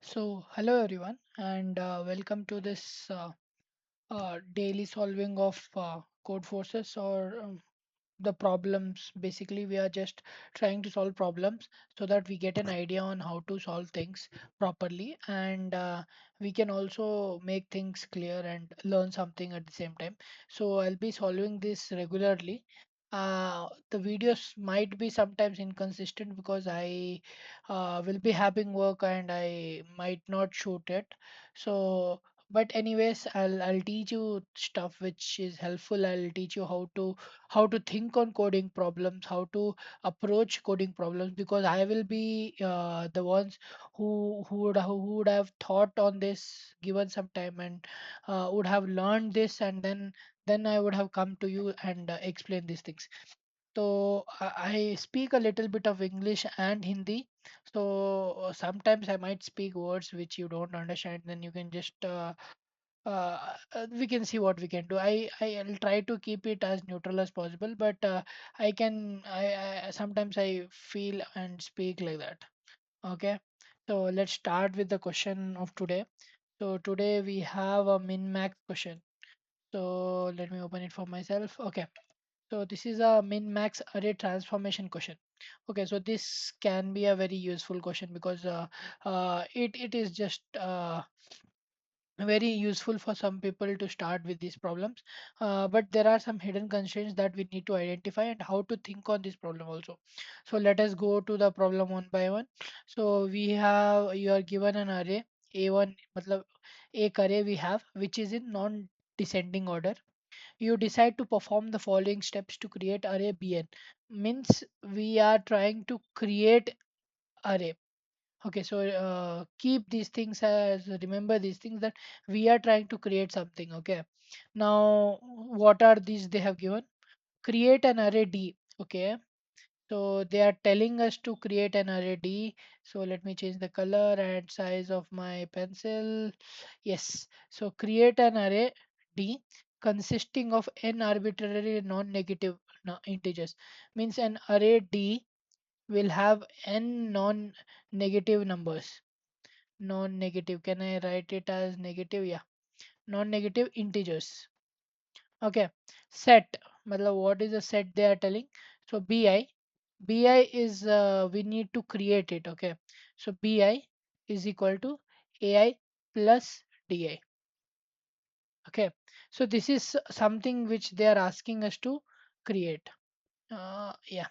So, hello everyone, and welcome to this daily solving of code forces or the problems. Basically, we are just trying to solve problems so that we get an idea on how to solve things properly, and we can also make things clear and learn something at the same time. So, I'll be solving this regularly. The videos might be sometimes inconsistent because I will be having work and I might not shoot it. So, but anyways, I'll teach you stuff which is helpful. I'll teach you how to think on coding problems, how to approach coding problems, because I will be the ones who would have thought on this given some time and would have learned this, and then I would have come to you and explain these things. So I speak a little bit of English and Hindi. So sometimes I might speak words which you don't understand. Then you can just we can see what we can do. I'll try to keep it as neutral as possible, but I sometimes I feel and speak like that. Okay. So let's start with the question of today. So today we have a min max question. So let me open it for myself. Okay. So this is a min-max array transformation question. Okay, so this can be a very useful question because it is just very useful for some people to start with these problems. But there are some hidden constraints that we need to identify and how to think on this problem also. So let us go to the problem one by one. So you are given an array A1, matlab, एक array we have which is in non-descending order. You decide to perform the following steps to create array bn. Means we are trying to create array. Okay, so keep these things as remember these things that we are trying to create something. Okay, now what are these they have given? Create an array d. Okay, so they are telling us to create an array D. So let me change the color and size of my pencil. Yes. So create an array D consisting of n arbitrary non-negative integers. Means an array D will have n non-negative numbers. Non-negative. Can I write it as negative? Yeah. Non-negative integers. Okay. Set. Matlab, what is the set they are telling? So bi is we need to create it. Okay, so bi is equal to ai plus di. Okay, so this is something which they are asking us to create. Yeah,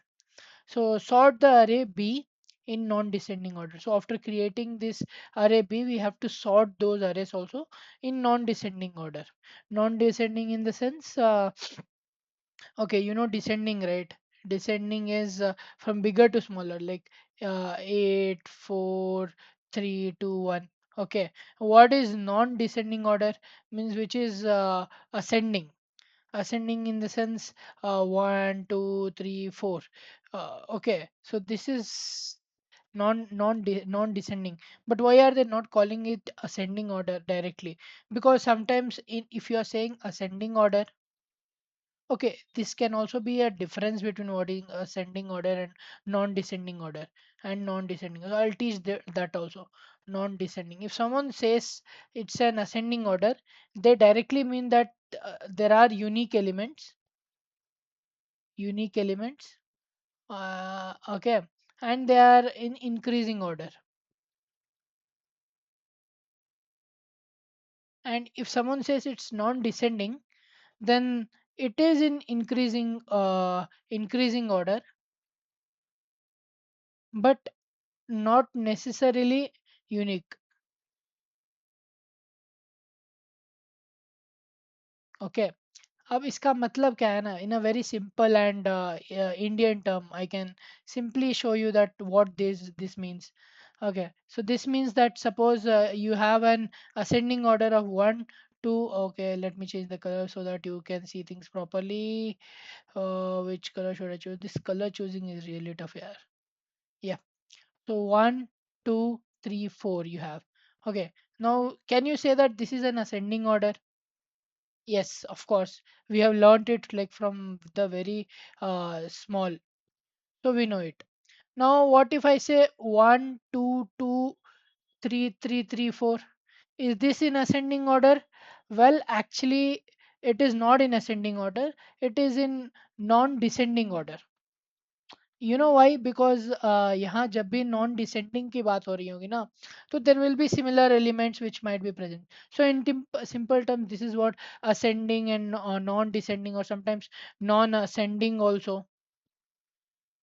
so sort the array b in non-descending order. So after creating this array b, we have to sort those arrays also in non-descending order. Non-descending in the sense okay, you know descending, right? Descending is from bigger to smaller, like 8, 4, 3, 2, 1. Okay. What is non-descending order? Means which is ascending. Ascending in the sense 1, 2, 3, 4. Okay. So this is non-descending. But why are they not calling it ascending order directly? Because sometimes if you are saying ascending order, okay, this can also be a difference between what is ascending order and non-descending order and non-descending. So I'll teach that also. Non-descending. If someone says it's an ascending order, they directly mean that there are unique elements, okay, and they are in increasing order. And if someone says it's non-descending, then it is in increasing order, but not necessarily unique. Okay. अब इसका मतलब क्या है ना, in a very simple and Indian term, I can simply show you that what this means. Okay, so this means that suppose you have an ascending order of 1 2. Okay, let me change the color so that you can see things properly. Which color should I choose? This color choosing is really tough here. Yeah, so 1 2 3 4 you have. Okay, now can you say that this is an ascending order? Yes, of course. We have learned it like from the very small. So we know it. Now, what if I say 1, 2, 2? 3 3 3 4. Is this in ascending order? Well, actually, it is not in ascending order. It is in non-descending order. You know why? Because यहाँ जब भी non descending की बात हो रही होगी ना, तो there will be similar elements which might be present. So in simple terms, this is what ascending and non-descending, or sometimes non-ascending also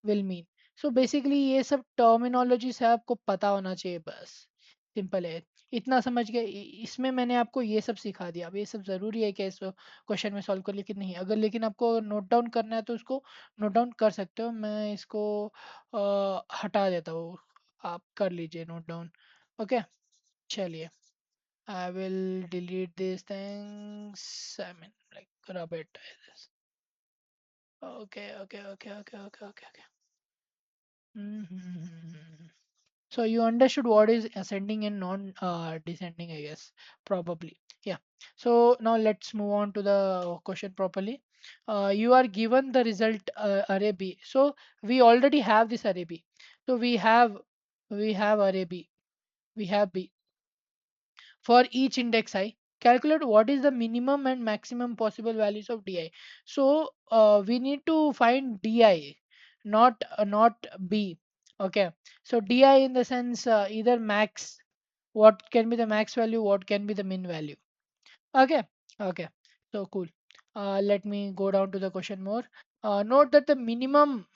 will mean. So basically ये सब टर्मिनोलॉजी से आपको पता होना चाहिए बस, सिंपल है। इतना समझ गए, इसमें मैंने आपको ये सब सिखा दिया। अब ये सब ज़रूरी है कि इसको क्वेश्चन में सॉल्व कर, लेकिन नहीं, अगर लेकिन आपको नोट डाउन करना है तो उसको नोट डाउन कर सकते हो। मैं इसको हटा देता हूँ, आप कर लीजिए नोट डाउन। ओके, चलिए, I will delete this things, I mean like rub it. Okay okay okay okay okay okay okay. So you understood what is ascending and non descending, I guess, probably. Yeah. So now let's move on to the question properly. You are given the result array B. So we already have this array B. So we have array B. We have B. For each index I, calculate what is the minimum and maximum possible values of di. So we need to find di, not b. Okay, so di in the sense either max, what can be the max value, what can be the min value. Okay, okay, so cool. Let me go down to the question more. Note that the minimum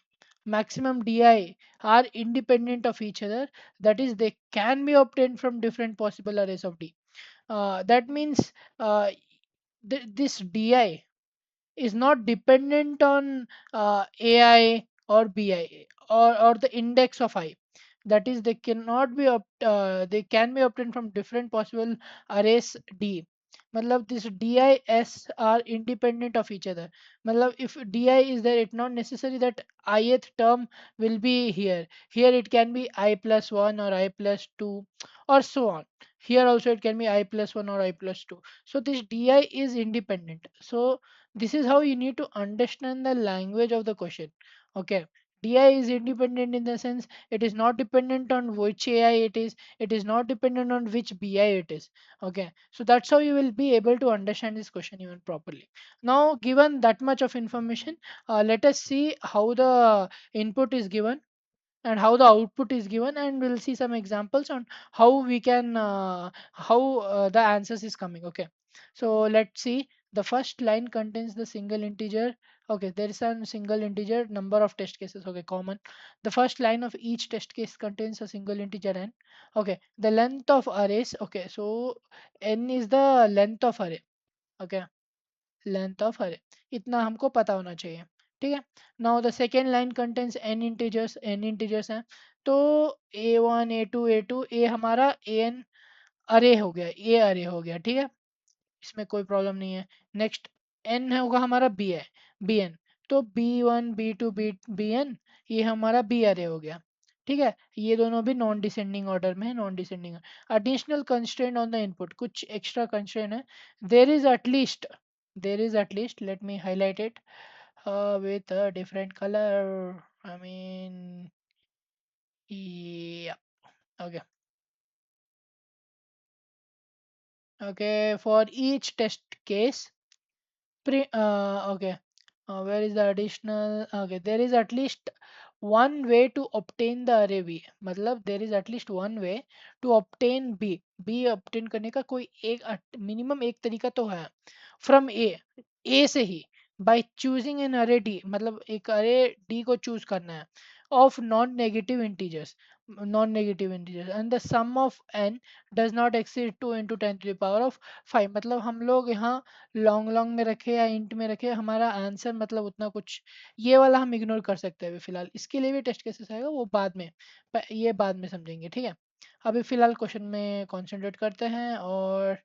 maximum di are independent of each other, that is they can be obtained from different possible arrays of d. That means this di is not dependent on ai or bi, or the index of I. That is they cannot be they can be obtained from different possible arrays d. मतलब this dis are independent of each other. मतलब if di is there, it's not necessary that ith term will be here. Here it can be I plus 1 or I plus 2 or so on. Here also it can be I plus 1 or I plus 2. So this di is independent. So this is how you need to understand the language of the question. Okay, di is independent in the sense it is not dependent on which ai it is not dependent on which bi it is. Okay, so that's how you will be able to understand this question even properly. Now given that much of information, let us see how the input is given and how the output is given, and we'll see some examples on how we can how the answers is coming. Okay, so let's see. The first line contains the single integer. Okay, there is a single integer number of test cases. Okay, common. The first line of each test case contains a single integer n. Okay, the length of arrays. Okay, so n is the length of array. Okay, length of array, इतना हमको पता होना चाहिए। ठीक है, now the second line contains n integers हैं। तो a1 a2 a2 ए हमारा an अरे हो गया, ए अरे हो गया। ठीक है, इसमें कोई प्रॉब्लम नहीं है। नेक्स्ट एन होगा हमारा बी है, बी एन। तो बी1 बी2 बी एन, ये हमारा बी अरे हो गया। ठीक है, ये दोनों भी नॉन डिसेंडिंग ऑर्डर में है, non descending. Additional constraint on the input, कुछ एक्स्ट्रा कंस्ट्रेंट है। There is at least, there is at least, let me highlight it with a different color, I mean, yeah. Okay, okay, for each test case okay, where is the additional? Okay, there is at least one way to obtain the array b, मतलब there is at least one way to obtain b obtain करने का कोई एक minimum एक तरीका तो है। From a से ही, by choosing an array d, मतलब एक अरे डी को चूज करना है, of non negative integers and the sum of n does not exceed 2 into ten to the power of 5। मतलब हम लोग यहाँ लॉन्ग लॉन्ग में रखे या इंट में रखे, हमारा आंसर मतलब उतना कुछ, ये वाला हम इग्नोर कर सकते हैं अभी फिलहाल। इसके लिए भी टेस्ट केसेस आएगा, वो बाद में, ये बाद में समझेंगे। ठीक है, अभी फिलहाल क्वेश्चन में कॉन्सेंट्रेट करते हैं, और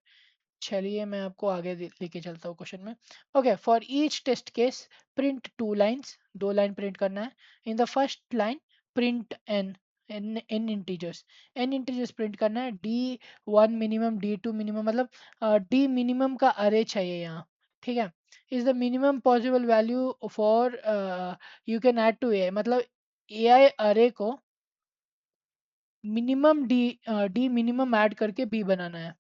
चलिए मैं आपको आगे लेके चलता हूँ क्वेश्चन में। Okay, for each test case print two lines, दो लाइन प्रिंट करना है। In the first line print N integers, N integers print करना है। डी1 मिनिमम डी2 मिनिमम, मतलब डी मिनिमम का अरे चाहिए यहाँ। ठीक है, is the minimum possible value for you can add to A, मतलब ए आई अरे को मिनिमम डी मिनिमम ऐड करके बी बनाना है।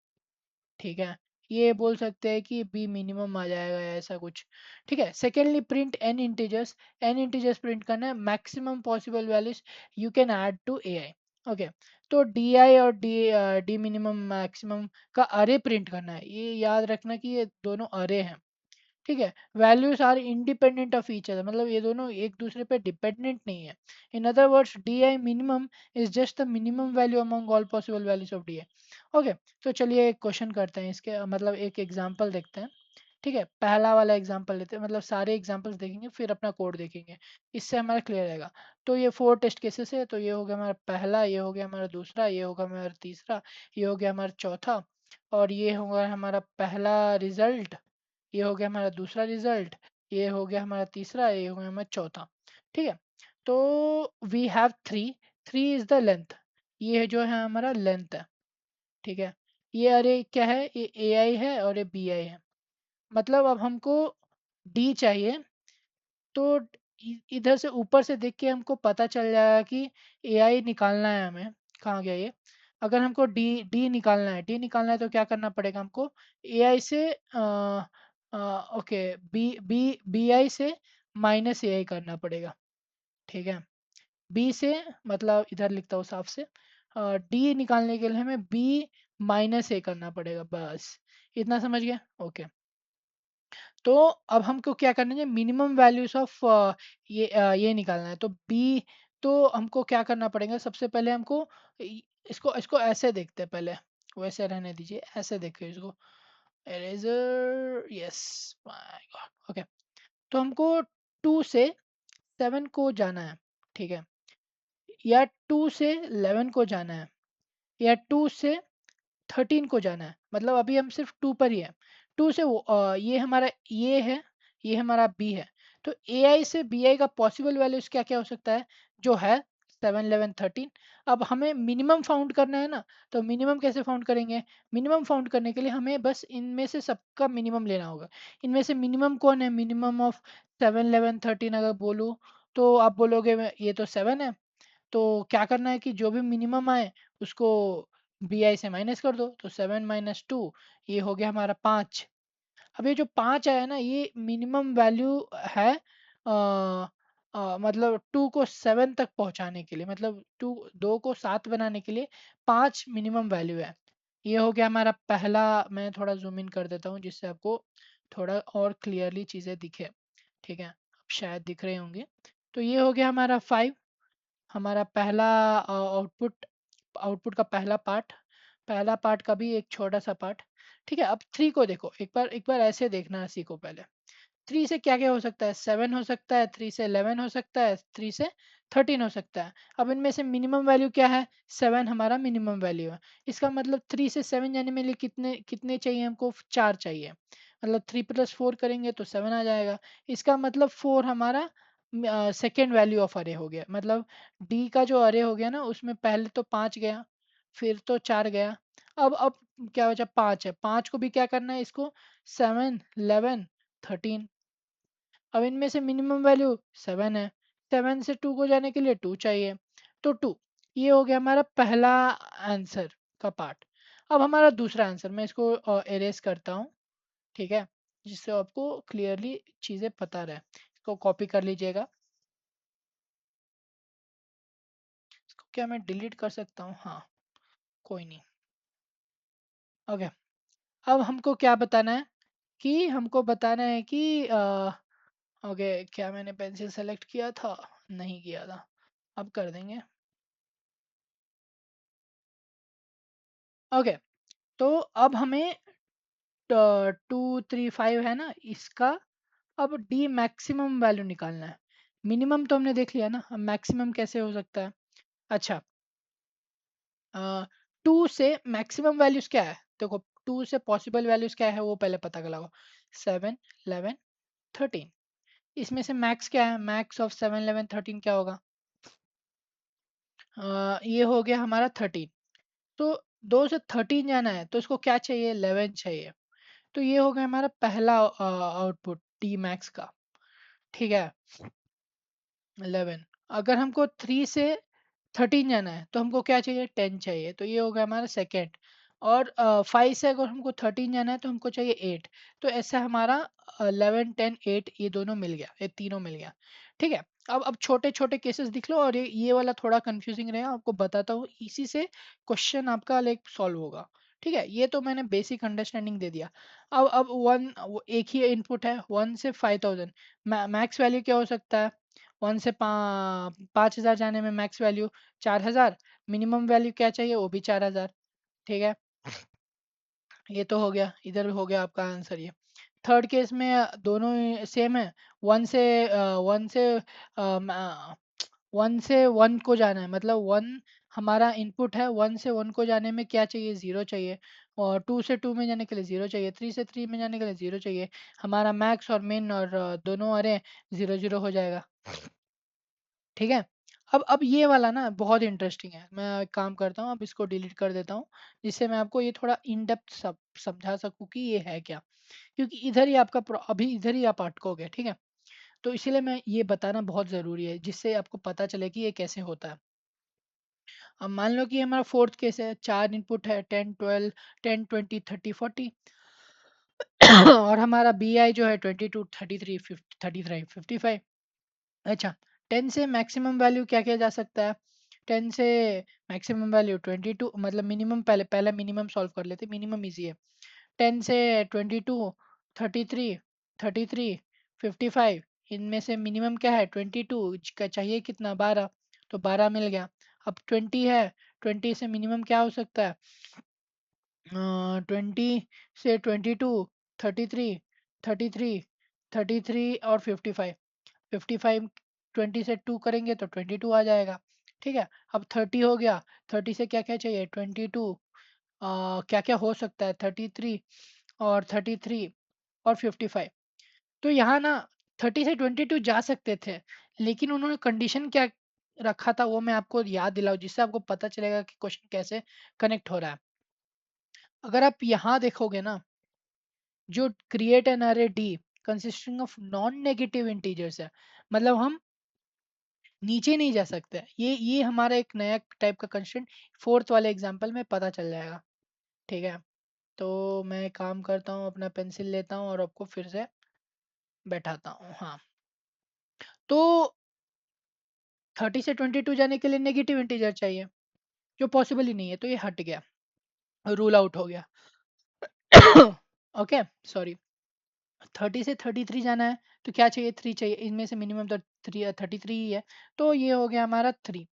ठीक है, ये बोल सकते हैं कि बी मिनिमम आ जाएगा या ऐसा कुछ। ठीक है, secondly print N integers. N integers print करना है, maximum possible values you can add to a i. Okay, तो डी आई और डी मिनिमम मैक्सिमम का अरे प्रिंट करना है। ये याद रखना कि ये दोनों अरे हैं। ठीक है, values are independent of each other, मतलब ये दोनों एक दूसरे पे डिपेंडेंट नहीं है। In other words d i minimum is just the minimum value among all possible values of d i. Okay, तो चलिए एक क्वेश्चन करते हैं इसके, मतलब एक एग्जांपल देखते हैं। ठीक है, पहला वाला एग्जांपल लेते हैं, मतलब सारे एग्जांपल्स देखेंगे फिर अपना कोड देखेंगे, इससे हमारा क्लियर रहेगा। तो ये 4 टेस्ट केसेस है, तो ये हो गया हमारा पहला, ये हो गया हमारा दूसरा, ये होगा हमारा तीसरा, ये हो गया हमारा चौथा, और ये होगा हमारा पहला रिजल्ट, ये हो गया हमारा दूसरा रिजल्ट, ये हो गया हमारा तीसरा, ये हो गया हमारा चौथा। ठीक है, तो we have three, three is the length, ये जो है हमारा लेंथ है। ठीक है, ये अरे क्या है, ये ए आई है और ये बी आई है। मतलब अब हमको डी चाहिए, तो इधर से ऊपर से देख के हमको पता चल जाएगा कि ए आई निकालना है हमें। कहाँ गया ये, अगर हमको डी डी निकालना है, डी निकालना है तो क्या करना पड़ेगा हमको, ए आई से okay, b b b i से माइनस ए आई करना पड़ेगा। ठीक है, बी से, मतलब इधर लिखता हूँ साफ से, डी निकालने के लिए हमें बी माइनस ए करना पड़ेगा, बस इतना समझ गया। ओके, तो अब हमको क्या करना है, मिनिमम वैल्यूज ऑफ ये निकालना है, तो बी, तो हमको क्या करना पड़ेगा, सबसे पहले हमको इसको इसको ऐसे देखते हैं पहले, वैसे रहने दीजिए, ऐसे देखिए इसको, eraser, yes, my God. Okay, तो हमको 2 से 7 को जाना है। ठीक है, या 2 से 11 को जाना है, या 2 से 13 को जाना है, मतलब अभी हम सिर्फ 2 पर ही है। 2 से ये हमारा ये है, ये हमारा बी है। तो ए आई से बी आई का पॉसिबल वैल्यूज क्या क्या हो सकता है, जो है 7 11 13। अब हमें मिनिमम फाउंड करना है ना, तो मिनिमम कैसे फाउंड करेंगे, मिनिमम फाउंड करने के लिए हमें बस इनमें से सबका मिनिमम लेना होगा। इनमें से मिनिमम कौन है, मिनिमम ऑफ 7 11 13 अगर बोलूँ, तो आप बोलोगे ये तो 7 है, तो क्या करना है कि जो भी मिनिमम आए उसको बी आई से माइनस कर दो, तो 7 - 2, ये हो गया हमारा 5। अब ये जो 5 आया ना, ये मिनिमम वैल्यू है, मतलब 2 को 7 तक पहुंचाने के लिए, मतलब 2 को 7 बनाने के लिए 5 मिनिमम वैल्यू है। ये हो गया हमारा पहला। मैं थोड़ा जूम इन कर देता हूँ जिससे आपको थोड़ा और क्लियरली चीज़ें दिखे। ठीक है, अब शायद दिख रहे होंगे। तो ये हो गया हमारा 5, हमारा पहला आउटपुट, आउटपुट का पहला पार्ट, पहला पार्ट का भी एक छोटा सा पार्ट। ठीक है, अब 3 को देखो, एक बार ऐसे देखना सीखो पहले। 3 से क्या क्या हो सकता है, 7 हो सकता है, 3 से 11 हो सकता है, 3 से 13 हो सकता है। अब इनमें से मिनिमम वैल्यू क्या है, 7 हमारा मिनिमम वैल्यू है। इसका मतलब 3 से 7 जाने में लिए कितने कितने चाहिए हमको, 4 चाहिए। मतलब 3 + 4 करेंगे तो 7 आ जाएगा। इसका मतलब 4 हमारा सेकेंड वैल्यू ऑफ अरे हो गया, मतलब डी का जो अरे हो गया ना, उसमें पहले तो 5 गया, फिर तो 4 गया। अब क्या बचा, 5 है, 5 को भी क्या करना है इसको, 7 11 13। अब इनमें से मिनिमम वैल्यू 7 है, 7 से 2 को जाने के लिए 2 चाहिए, तो 2, ये हो गया हमारा पहला आंसर का पार्ट। अब हमारा दूसरा आंसर, मैं इसको एरेज करता हूँ। ठीक है, जिससे आपको क्लियरली चीज़ें पता रहे, इसको कॉपी कर लीजिएगा। इसको क्या मैं डिलीट कर सकता हूँ, हाँ, कोई नहीं। ओके, अब हमको क्या बताना है, कि हमको बताना है कि ओके, क्या मैंने पेंसिल सेलेक्ट किया था, नहीं किया था, अब कर देंगे। ओके, तो अब हमें 2 3 5 है ना इसका, अब डी मैक्सिमम वैल्यू निकालना है। मिनिमम तो हमने देख लिया ना, अब मैक्सिमम कैसे हो सकता है। अच्छा, 2 से मैक्सिमम वैल्यूज क्या है, देखो 2 से पॉसिबल वैल्यूज क्या है वो पहले पता लगाओ, 7 11 13। इसमें से मैक्स क्या है, मैक्स ऑफ 7 11 13 क्या होगा, ये हो गया हमारा 13। तो 2 से 13 जाना है तो इसको क्या चाहिए, 11 चाहिए। तो ये हो गया हमारा पहला आउटपुट डी मैक्स का। ठीक है, 11। अगर हमको 3 से 13 जाना है तो हमको क्या चाहिए, 10 चाहिए, तो ये हो गया हमारा सेकेंड। और 5 से अगर हमको 13 जाना है तो हमको चाहिए 8। तो ऐसा हमारा 11 10 8 ये दोनों मिल गया, ये तीनों मिल गया। ठीक है। अब छोटे छोटे केसेस दिख लो, और ये वाला थोड़ा कंफ्यूजिंग रहेगा, आपको बताता हूँ, इसी से क्वेश्चन आपका लाइक सॉल्व होगा। ठीक है, ये तो मैंने बेसिक अंडरस्टैंडिंग दे दिया। अब वन, एक ही इनपुट है, 1 से 5000, मैक्स वैल्यू क्या हो सकता है, 1 से 5000 जाने में मैक्स वैल्यू 4000, मिनिमम वैल्यू क्या चाहिए, वो भी 4000। ठीक है, ये तो हो गया, इधर हो गया आपका आंसर ये। थर्ड केस में दोनों सेम है। वन से वन से 1 को जाना है, मतलब 1 हमारा इनपुट है, 1 से 1 को जाने में क्या चाहिए, 0 चाहिए। और 2 से 2 में जाने के लिए 0 चाहिए, 3 से 3 में जाने के लिए 0 चाहिए। हमारा मैक्स और मिन और दोनों अरे 0 0 हो जाएगा। ठीक है। अब ये वाला ना बहुत इंटरेस्टिंग है, मैं एक काम करता हूँ, अब इसको डिलीट कर देता हूँ, जिससे मैं आपको ये थोड़ा इन डेप्थ समझा सकूँ कि ये है क्या। क्योंकि इधर ही आपका अभी इधर ही आप अटकोगे। ठीक है, तो इसीलिए मैं ये बताना बहुत ज़रूरी है, जिससे आपको पता चले कि ये कैसे होता है। अब मान लो कि हमारा फोर्थ केस है, 4 इनपुट है, 10 12 10 20 30 40। और हमारा बी आई जो है 22 33 35। अच्छा, 10 से मैक्सिमम वैल्यू क्या किया जा सकता है, 10 से मैक्सिमम वैल्यू 22, मतलब मिनिमम, पहले पहले मिनिमम सॉल्व कर लेते, मिनिमम इजी है। 10 से 22 33 33 55, इनमें से मिनिमम क्या है 22, का चाहिए कितना 12, तो 12 मिल गया। अब 20 है, 20 से मिनिमम क्या हो सकता है, 20 से 22 33 33 और 55, 55 20 से 2 करेंगे तो 22 आ जाएगा। ठीक है, अब 30 हो गया, 30 से क्या क्या चाहिए 22, क्या क्या हो सकता है 33 और 33 और 55। तो यहाँ ना 30 से 22 जा सकते थे, लेकिन उन्होंने कंडीशन क्या रखा था वो मैं आपको याद दिलाऊं, जिससे आपको पता चलेगा कि क्वेश्चन कैसे कनेक्ट हो रहा है। अगर आप यहाँ देखोगे ना, जो create an array D consisting of non negative integers है, मतलब हम नीचे नहीं जा सकते, ये हमारा एक नया टाइप का कंस्ट्रेंट फोर्थ वाले एग्जांपल में पता चल जाएगा। ठीक है, तो मैं काम करता हूँ, अपना पेंसिल लेता हूँ और आपको फिर से बैठाता हूँ। हाँ, तो 30 से 22 जाने के लिए नेगेटिव इंटीजर चाहिए, जो पॉसिबल ही नहीं है, तो ये हट गया, रूल आउट हो गया। Okay, sorry. 30 से 33 जाना है तो क्या चाहिए, 3 चाहिए, इनमें से मिनिमम तो 33 ही है, तो ये हो गया हमारा 3।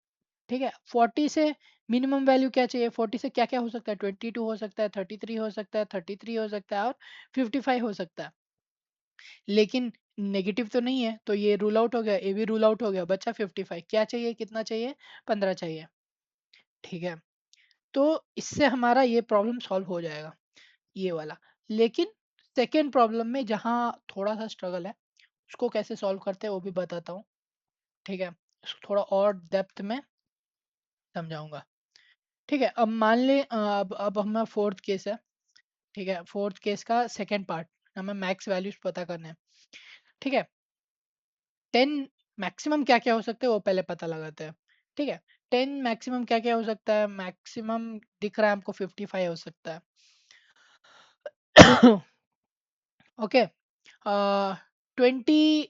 ठीक है, 40 से मिनिमम वैल्यू क्या चाहिए, 40 से क्या क्या हो सकता है, 22 हो सकता है, 33 हो सकता है, 33 हो सकता है और 55 हो सकता है। लेकिन नेगेटिव तो नहीं है, तो ये रूल आउट हो गया, ये भी रूल आउट हो गया, बच्चा 55। क्या चाहिए, कितना चाहिए, 15 चाहिए। ठीक है, तो इससे हमारा ये प्रॉब्लम सॉल्व हो जाएगा, ये वाला। लेकिन सेकेंड प्रॉब्लम में जहाँ थोड़ा सा स्ट्रगल है, उसको कैसे सॉल्व करते हैं वो भी बताता हूँ। ठीक है, इसको थोड़ा और डेप्थ में समझाऊंगा। ठीक है, अब मान ले अब हमारा फोर्थ केस है। ठीक है, फोर्थ केस का सेकेंड पार्ट, हमें मैक्स वैल्यूज पता करने हैं। ठीक है, 10 मैक्सिमम क्या क्या हो सकते हैं वो पहले पता लगाते हैं। ठीक है, 10 मैक्सिमम क्या क्या हो सकता है, मैक्सिमम दिख रहा है हमको 55 हो सकता है। ओके, 20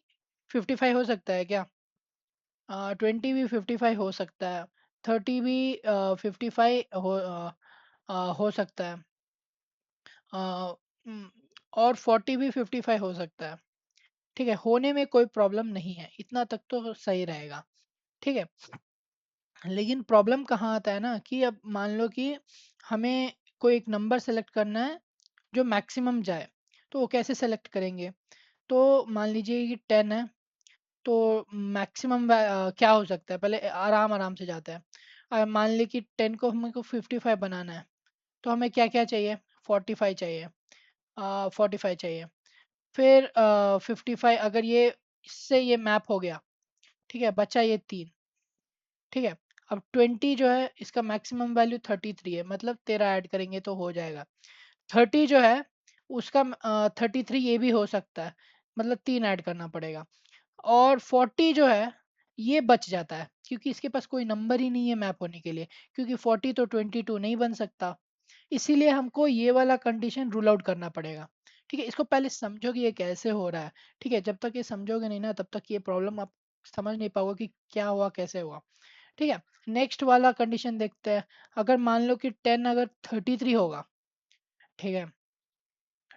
55 हो सकता है क्या, 20 भी 55 हो सकता है, 30 भी 55 हो सकता है, अ, उम, और 40 भी 55 हो सकता है। ठीक है, होने में कोई प्रॉब्लम नहीं है, इतना तक तो सही रहेगा। ठीक है, लेकिन प्रॉब्लम कहाँ आता है ना, कि अब मान लो कि हमें कोई एक नंबर सेलेक्ट करना है जो मैक्सिमम जाए, तो वो कैसे सेलेक्ट करेंगे। तो मान लीजिए कि 10 है, तो मैक्सिमम क्या हो सकता है, पहले आराम आराम से जाता है। मान ली कि 10 को हमको 55 बनाना है, तो हमें क्या क्या चाहिए, 45 चाहिए, 45 चाहिए। फिर 55 अगर ये इससे ये मैप हो गया, ठीक है, बचा ये 3। ठीक है, अब 20 जो है इसका मैक्सिमम वैल्यू 33 है, मतलब 13 ऐड करेंगे तो हो जाएगा। 30 जो है उसका 33 ये भी हो सकता है, मतलब 3 ऐड करना पड़ेगा। और 40 जो है ये बच जाता है, क्योंकि इसके पास कोई नंबर ही नहीं है मैप होने के लिए, क्योंकि 40 तो 22 नहीं बन सकता। इसीलिए हमको ये वाला कंडीशन रूल आउट करना पड़ेगा। ठीक है, इसको पहले समझो कि ये कैसे हो रहा है। ठीक है, जब तक ये समझोगे नहीं ना तब तक ये प्रॉब्लम आप समझ नहीं पाओगे कि क्या हुआ कैसे हुआ। ठीक है, नेक्स्ट वाला कंडीशन देखते हैं। अगर मान लो कि 10 अगर 33 होगा। ठीक है,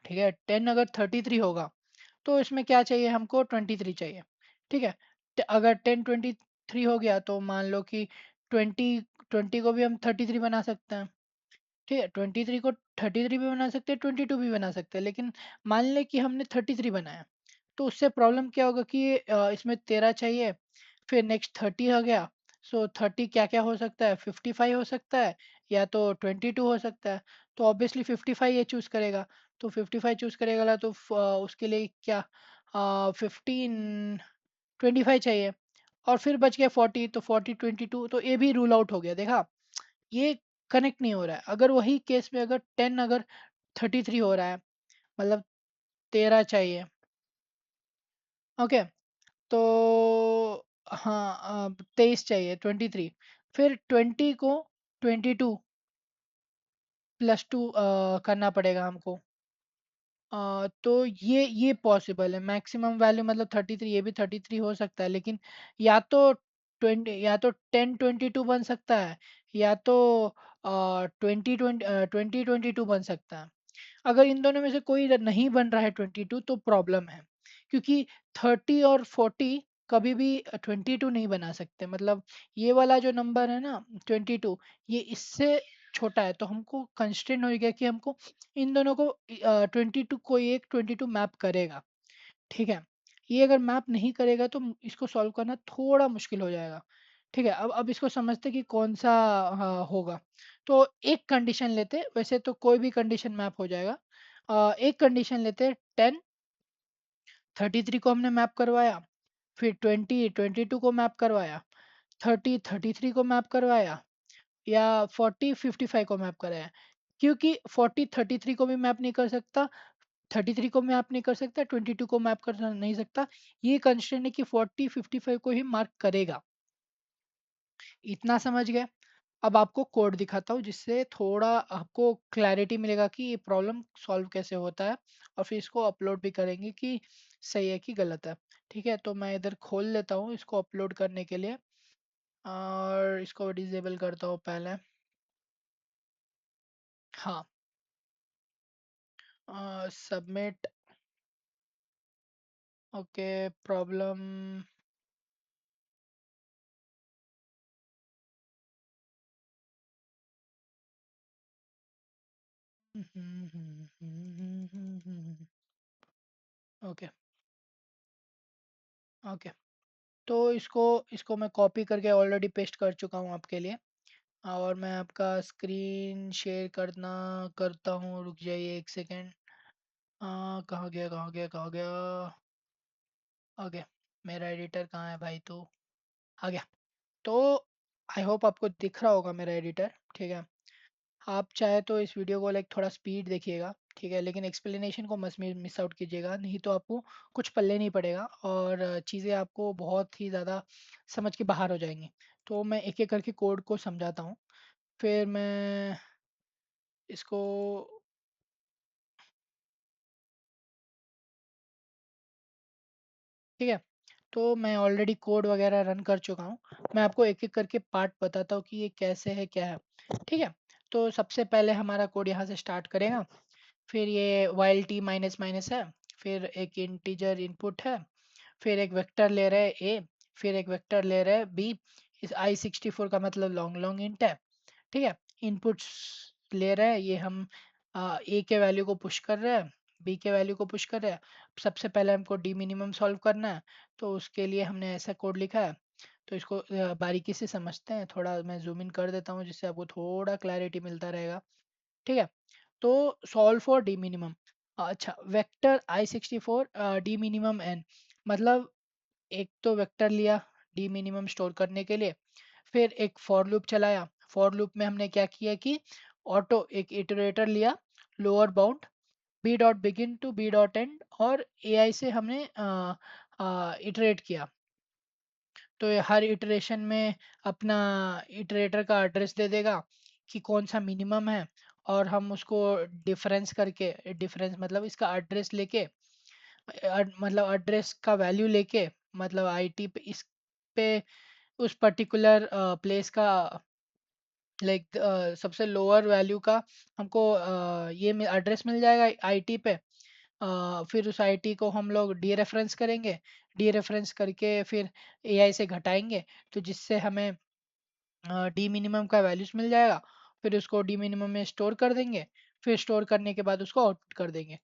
ठीक है, 10 अगर 33 होगा तो इसमें क्या चाहिए हमको, 23 चाहिए। ठीक है, अगर 10 23 हो गया तो मान लो कि 20 20 को भी हम 33 बना सकते हैं। ठीक है, 23 को 33 भी बना सकते हैं, 22 भी बना सकते हैं, लेकिन मान लें कि हमने 33 बनाया तो उससे प्रॉब्लम क्या होगा कि इसमें 13 चाहिए, फिर नेक्स्ट 30 आ गया। सो 30 क्या क्या हो सकता है, 55 हो सकता है, या तो 22 हो सकता है। तो ऑब्वियसली 55 ये चूज करेगा। तो 55 चूज करेगा ला तो उसके लिए क्या, 15 25 चाहिए। और फिर बच गया 40, तो 40 22, तो ये भी रूल आउट हो गया। देखा, ये कनेक्ट नहीं हो रहा है। अगर वही केस में अगर 10 अगर 33 हो रहा है, मतलब 13 चाहिए। ओके, तो हाँ 23 चाहिए, 23, फिर 20 को 22 +2 करना पड़ेगा हमको। तो ये पॉसिबल है, मैक्सिमम वैल्यू मतलब 33, ये भी 33 हो सकता है, लेकिन या तो 20, या तो 10 22 बन सकता है, या तो 20 22 बन सकता है। अगर इन दोनों में से कोई नहीं बन रहा है 22 तो प्रॉब्लम है, क्योंकि 30 और 40 कभी भी 22 नहीं बना सकते। मतलब ये वाला जो नंबर है ना 22, ये इससे छोटा है, तो हमको कंस्ट्रेंट हो गया कि हमको इन दोनों को 22, कोई एक 22 मैप करेगा। ठीक है, ये अगर मैप नहीं करेगा तो इसको सॉल्व करना थोड़ा मुश्किल हो जाएगा। ठीक है, अब इसको समझते कि कौन सा होगा। तो एक कंडीशन लेते, वैसे तो कोई भी कंडीशन मैप हो जाएगा। एक कंडीशन लेते, 10 33 को हमने मैप करवाया, फिर 20 22 को मैप करवाया, 30 33 को मैप करवाया, या 40 55 को मैप कराया। क्योंकि 40 33 को भी मैप नहीं कर सकता, 33 को मैप नहीं कर सकता, 22 को मैप कर नहीं सकता। ये कंस्ट्रेंट है कि 40 55 को ही मार्क करेगा। इतना समझ गए। अब आपको कोड दिखाता हूँ जिससे थोड़ा आपको क्लैरिटी मिलेगा कि ये प्रॉब्लम सॉल्व कैसे होता है, और फिर इसको अपलोड भी करेंगे कि सही है कि गलत है। ठीक है, तो मैं इधर खोल लेता हूँ इसको अपलोड करने के लिए, और इसको डिसेबल करता हूँ पहले। हाँ, submit. Okay, problem. Okay, okay, तो इसको इसको मैं कॉपी करके ऑलरेडी पेस्ट कर चुका हूँ आपके लिए। और मैं आपका स्क्रीन शेयर करता हूँ, रुक जाइए एक सेकेंड। कहाँ गया, कहाँ गया, कहाँ गया। ओके, मेरा एडिटर कहाँ है भाई, तू आ गया। तो आई होप आपको दिख रहा होगा मेरा एडिटर। ठीक है, आप चाहे तो इस वीडियो को लाइक थोड़ा स्पीड देखिएगा। ठीक है, लेकिन एक्सप्लेनेशन को मत मिस आउट कीजिएगा, नहीं तो आपको कुछ पल्ले नहीं पड़ेगा, और चीज़ें आपको बहुत ही ज़्यादा समझ के बाहर हो जाएंगी। तो मैं एक एक करके कोड को समझाता हूँ, फिर मैं इसको। ठीक है, तो मैं ऑलरेडी कोड वगैरह रन कर चुका हूँ। मैं आपको एक एक करके पार्ट बताता हूँ कि ये कैसे है क्या है। ठीक है, तो सबसे पहले हमारा कोड यहाँ से स्टार्ट करेगा। फिर ये वाइल टी माइनस माइनस है, फिर एक इंटीजर इनपुट है, फिर एक वेक्टर ले रहा है ए, फिर एक वेक्टर ले रहा है बी। इस i64 का मतलब लॉन्ग लॉन्ग इंट है। ठीक है, इनपुट्स ले रहा है ये हम, ए के वैल्यू को पुश कर रहे हैं, बी के वैल्यू को पुश कर रहे हैं। सबसे पहले हमको डी मिनिमम सॉल्व करना है, तो उसके लिए हमने ऐसा कोड लिखा है। तो इसको बारीकी से समझते हैं, थोड़ा मैं जूम इन कर देता हूँ जिससे आपको थोड़ा क्लैरिटी मिलता रहेगा। ठीक है, तो सॉल्व फॉर डी मिनिमम। अच्छा, vector i64 d minimum n, मतलब एक तो वेक्टर लिया डी मिनिमम स्टोर करने के लिए, फिर एक फॉर लूप चलाया। फॉर लूप में हमने क्या किया कि ऑटो एक इटरेटर लिया, lower bound b dot begin to b dot end, और एआई से हमने इटरेट किया। तो ये हर इटरेशन में अपना इटरेटर का एड्रेस दे देगा कि कौन सा मिनिमम है, और हम उसको डिफरेंस करके, डिफरेंस मतलब इसका एड्रेस लेके, मतलब एड्रेस का वैल्यू लेके, मतलब आईटी पे, इस पे, उस पर्टिकुलर प्लेस का लाइक सबसे लोअर वैल्यू का हमको ये एड्रेस मिल जाएगा आईटी पे। फिर उस आईटी को हम लोग डी रेफरेंस करेंगे, डी रेफरेंस करके फिर एआई से घटाएंगे, तो जिससे हमें डी मिनिमम का वैल्यूज मिल जाएगा। फिर उसको डी मिनिमम में स्टोर कर देंगे, फिर स्टोर करने के बाद उसको आउटपुट कर देंगे।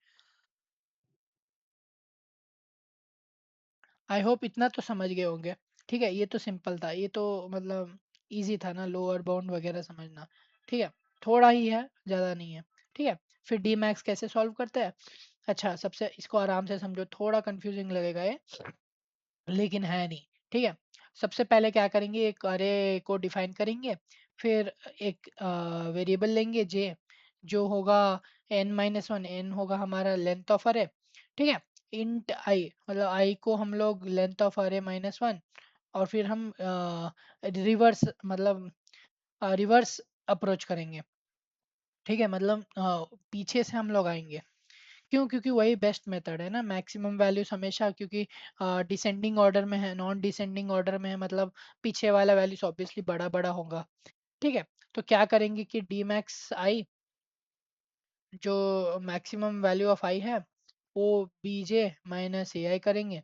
आई होप इतना तो समझ गए होंगे। ठीक है, ये तो सिंपल था, ये तो मतलब इजी था ना, लोअर बाउंड वगैरह समझना। ठीक है, थोड़ा ही है, ज़्यादा नहीं है। ठीक है, फिर डी मैक्स कैसे सॉल्व करते हैं। अच्छा, सबसे इसको आराम से समझो, थोड़ा कंफ्यूजिंग लगेगा ये, लेकिन है नहीं। ठीक है, सबसे पहले क्या करेंगे, एक अरे को डिफाइन करेंगे, फिर एक वेरिएबल लेंगे जे, जो होगा n-1, n होगा हमारा लेंथ ऑफ अरे। ठीक है, इंट आई, मतलब आई को हम लोग लेंथ ऑफ अरे -1, और फिर हम रिवर्स, मतलब रिवर्स अप्रोच करेंगे। ठीक है, मतलब पीछे से हम लोग आएंगे। क्यों? क्योंकि वही बेस्ट मेथड है ना, मैक्सिमम वैल्यूज हमेशा, क्योंकि डिसेंडिंग ऑर्डर में है, नॉन डिसेंडिंग ऑर्डर में है, मतलब पीछे वाला वैल्यूज ऑब्वियसली बड़ा बड़ा होगा। ठीक है, तो क्या करेंगे कि डी मैक्स आई, जो मैक्सिमम वैल्यू ऑफ आई है, वो बीजे माइनस ए आई करेंगे।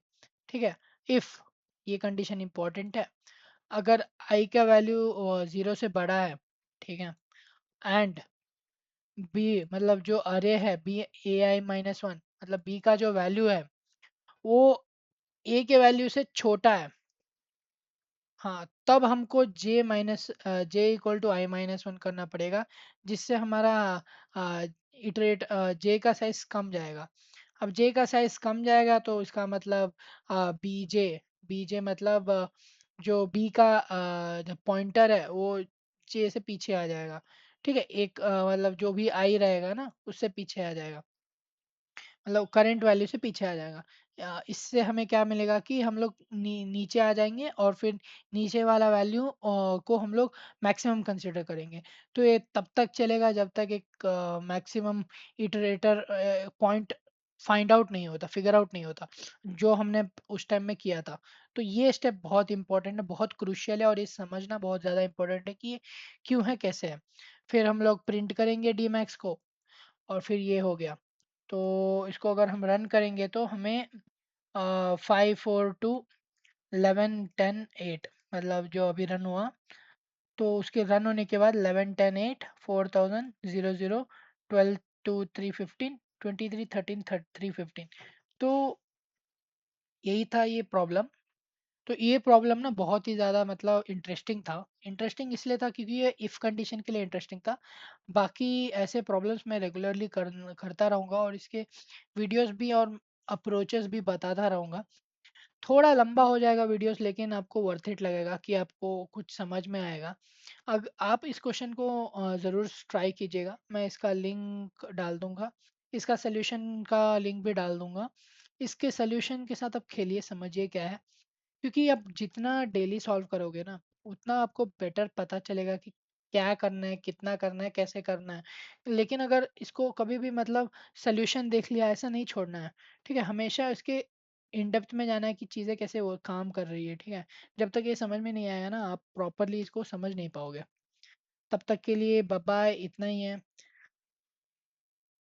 ठीक है, इफ, ये कंडीशन इंपॉर्टेंट है, अगर आई का वैल्यू जीरो से बड़ा है, ठीक है, एंड बी, मतलब जो अरे है बी, ए आई -1, मतलब बी का जो वैल्यू है वो ए के वैल्यू से छोटा है, हाँ, तब हमको जे इक्वल टू आई -1 करना पड़ेगा, जिससे हमारा इटरेट जे का साइज कम जाएगा। अब जे का साइज कम जाएगा तो इसका मतलब बीजे, बीजे मतलब जो बी का जो पॉइंटर है वो जे से पीछे आ जाएगा। ठीक है, एक मतलब जो भी आई रहेगा ना उससे पीछे आ जाएगा, मतलब करंट वैल्यू से पीछे आ जाएगा। इससे हमें क्या मिलेगा कि हम लोग नीचे आ जाएंगे, और फिर नीचे वाला वैल्यू को हम लोग मैक्सिमम कंसिडर करेंगे। तो ये तब तक चलेगा जब तक एक maximum iterator point find out नहीं होता, फिगर आउट नहीं होता, जो हमने उस टाइम में किया था। तो ये स्टेप बहुत इंपॉर्टेंट है, बहुत क्रुशियल है, और ये समझना बहुत ज़्यादा इंपॉर्टेंट है कि ये क्यों है, कैसे है। फिर हम लोग प्रिंट करेंगे डी मैक्स को, और फिर ये हो गया। तो इसको अगर हम रन करेंगे तो हमें 5 4 2 11 10 8, मतलब जो अभी रन हुआ, तो उसके रन होने के बाद 11 10 8 4000 0 0 12 2 3 15 23 13 तो यही था ये प्रॉब्लम। तो ये प्रॉब्लम ना बहुत ही ज़्यादा मतलब इंटरेस्टिंग था। इंटरेस्टिंग इसलिए था क्योंकि ये इफ़ कंडीशन के लिए इंटरेस्टिंग था। बाकी ऐसे प्रॉब्लम्स मैं रेगुलरली करता रहूँगा, और इसके वीडियोस भी और अप्रोचेस भी बताता रहूँगा। थोड़ा लंबा हो जाएगा वीडियोस, लेकिन आपको वर्थ इट लगेगा कि आपको कुछ समझ में आएगा। अग आप इस क्वेश्चन को ज़रूर ट्राई कीजिएगा, मैं इसका लिंक डाल दूँगा। इसका सॉल्यूशन का लिंक भी डाल दूँगा। इसके सॉल्यूशन के साथ आप खेलिए, समझिए क्या है। क्योंकि आप जितना डेली सॉल्व करोगे ना, उतना आपको बेटर पता चलेगा कि क्या करना है, कितना करना है, कैसे करना है। लेकिन अगर इसको कभी भी मतलब सॉल्यूशन देख लिया ऐसा नहीं छोड़ना है। ठीक है, हमेशा इसके इन डेप्थ में जाना है कि चीज़ें कैसे वो काम कर रही है। ठीक है, जब तक ये समझ में नहीं आएगा ना, आप प्रॉपरली इसको समझ नहीं पाओगे। तब तक के लिए बाय बाय, इतना ही है।